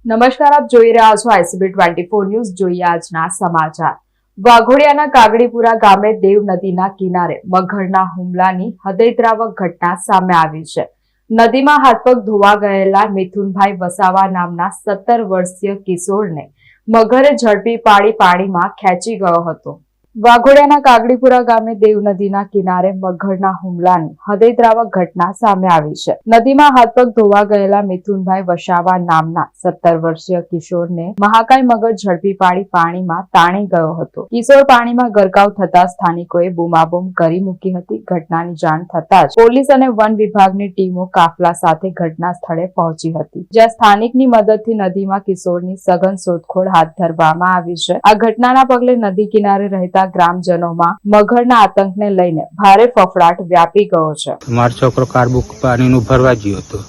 નમસ્કાર, આપ જોઈ રહ્યા છો ICB 24 ન્યૂઝ. જોઈએ આજના સમાચાર. વાઘોડિયાના કાગડીપુરા ગામે દેવ નદીના કિનારે મગરના હુમલાની હૃદયદ્રાવક ઘટના સામે આવી છે. નદીમાં હાથપગ ધોવા ગયેલા મિથુનભાઈ વસાવા નામના 17 વર્ષીય કિશોરને મગરે ઝડપી પાડી પાણીમાં ખેંચી ગયો હતો. વાઘોડિયાના કાગડીપુરા ગામે દેવ નદીના કિનારે મગરના હુમલાની હૃદયદ્રાવક ઘટના સામે આવી છે. નદીમાં હાથપગ ધોવા ગયેલા મિથુનભાઈ વસાવા નામના 17 વર્ષીય કિશોરને મહાકાય મગર ઝડપી પાડી પાણીમાં તાણી ગયો હતો. કિશોર પાણીમાં ગરકાવ થતા સ્થાનિકોએ બૂમાબૂમ કરી મૂકી હતી. ઘટનાની જાણ થતા જ પોલીસ અને વન વિભાગની ટીમો કાફલા સાથે ઘટના સ્થળે પહોંચી હતી, જ્યાં સ્થાનિકની મદદથી નદીમાં કિશોરની સઘન શોધખોળ હાથ ધરવામાં આવી છે. આ ઘટનાના પગલે નદી કિનારે રહેતા ગ્રામજનોમાં મગરના આતંકને લઈને ભારે ફફડાટ વ્યાપી ગયો છે. મારો છોકરો કારબુક પાણીનું ભરવા ગયો હતો.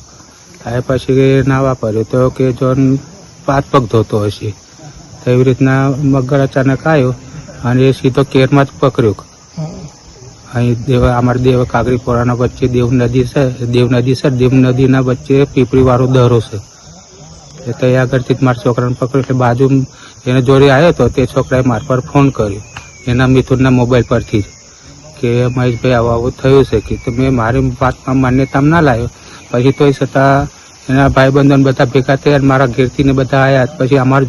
આ પછી ના વાપર્યો તો કે જોન પાત પગ ધોતો હશે, એવી રીતના મગર અચાનક આવ્યો અને એ સીધો કેરમાં જ પકડ્યો. અહીં અમારા દેવ કાગડીપુરાના વચ્ચે દેવ નદીના વચ્ચે પીપળી વાળો દરો છે. એ ત્યાં આગળથી જ મારા છોકરાને પકડ્યો. એટલે બાજુ એને જોડે આવ્યો હતો તે છોકરાએ મારા પર ફોન કર્યો એના મિથુનના મોબાઈલ પરથી કે મહેશભાઈ આવું થયું છે કે મેં મારી વાતમાં માન્યતામાં ના લાવ્યો. પછી તોય છતાં એના ભાઈબંધોને બધા ભેગા થયા, મારા ઘેરથી ને બધા આવ્યા. પછી અમારે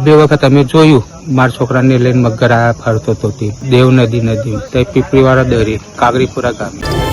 બે વખત અમે જોયું મારા છોકરાને લઈને મગર ફરતો હતો દેવ નદી તે પીપળીવાળા દરી કાગડીપુરા ગામે.